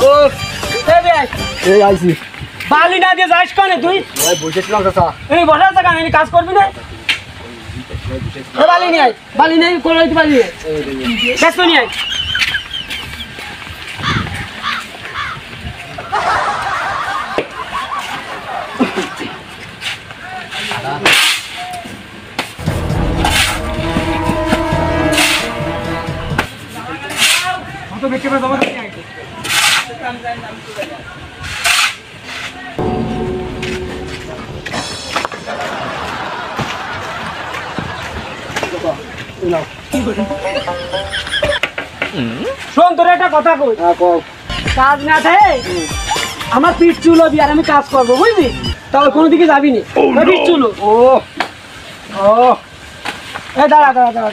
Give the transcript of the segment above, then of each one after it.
ও এই আইছি বালি না দিয়ে যাস কেন তুই? ভাই বসেছিলাম চাচা। এই বসে আছে কেন? এই কাজ করবি না? বালি নিয়ে আয়, বালি নেই করে দিতে পারবি? ব্যস্ত নিয়ে আয়। তো দেখতে পাবো না। শোন তোর একটা কথা কই, কাজ না থাকে আমার পিঠ চুলবি আর আমি কাজ করবো বুঝলি? তাহলে কোনো দিকে যাবি না, পিঠ চুলো। ও ও এই দাঁড়া দাঁড়া দাঁড়া,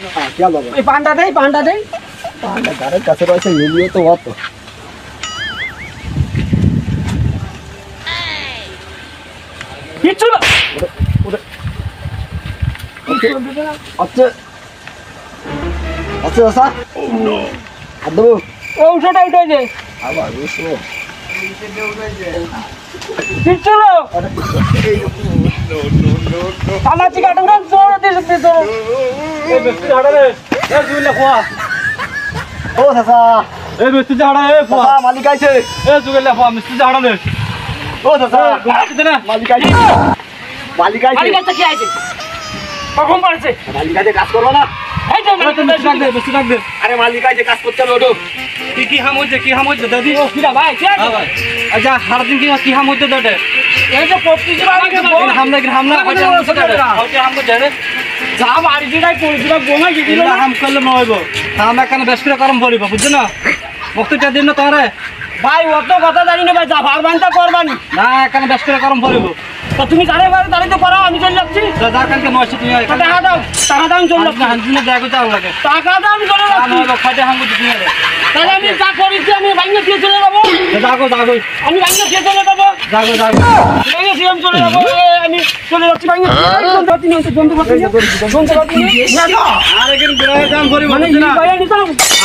এই পান্ডা দেই পান্ডা দেই। গাড়ির কাছে রয়েছে এলিও তো অত পিঠ চুলো। আচ্ছা আচ্ছা চাচা আর দেবো ও উঠোটা উঠে যে আবার বুঝছো পিঠ চুলো। আমার চিকাটা উড়ান জোর দিতে তো এই ব্যক্তি হাড়ারে এ জুইলা খোয়া। ও চাচা এই ব্যক্তি হাড়া এ খোয়া চাচা মালিক আইছে। এ জুইলা খোয়া মিস্ত্রি হাড়া নে। ও চাচা গাড়ি না মালিক আইছে। মালিক আইছে। মালিক আছে কি আছে? কখন পারছে? মালিক আইছে কাজ করবো না। এই তো বেশি ডাক দে। আরে মালিক আইছে কাজ করতে হবে ওটো। কি হাম হচ্ছে দাদি? ও কিরা ভাই কি আছে? ভাই আচ্ছা হার দিন কি হাম হচ্ছে দাদা? এই যে পড়তিছি বাড়িতে বল হামলা হচ্ছে হচ্ছে হাম করছে রে। যা বাড়ি দিলাই পড়তিরা গোনা কি দিল না? হাম করলে নইব। হাম এখানে বেশ করে গরম পড়িব বুঝছ না? বক্তটা দিন না তোরে ভাই অত কথা জানি না ভাই, যা ভারবানটা করবানি না, এখানে বেশ করে গরম পড়িব। তো তুমি জানে বারে দাঁড়িয়ে পড়াও, আমি চলে যাচ্ছি। দাদা কালকে নয়সে তুমি টাকা দাও চলে যাচ্ছি। হানজিনে দেখো চাও লাগে টাকা দাও, আমি চলে যাচ্ছি। খাটে হাঙ্গু দিতে হবে। তাহলে আমি যা করেছি আমি ভাঙিয়ে দিয়ে চলে যাবো। যাগো আমি ভাঙিয়ে দিয়ে চলে যাবো। যাগো ভাঙিয়ে দিয়ে আমি চলে যাবো। আমি চলে যাচ্ছি ভাঙিয়ে আরে কিন্তু গুণাগার দাম ভরি মানে না,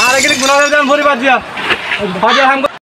আরে কিন্তু গুণাগার দাম ভরি বাদ দিয়া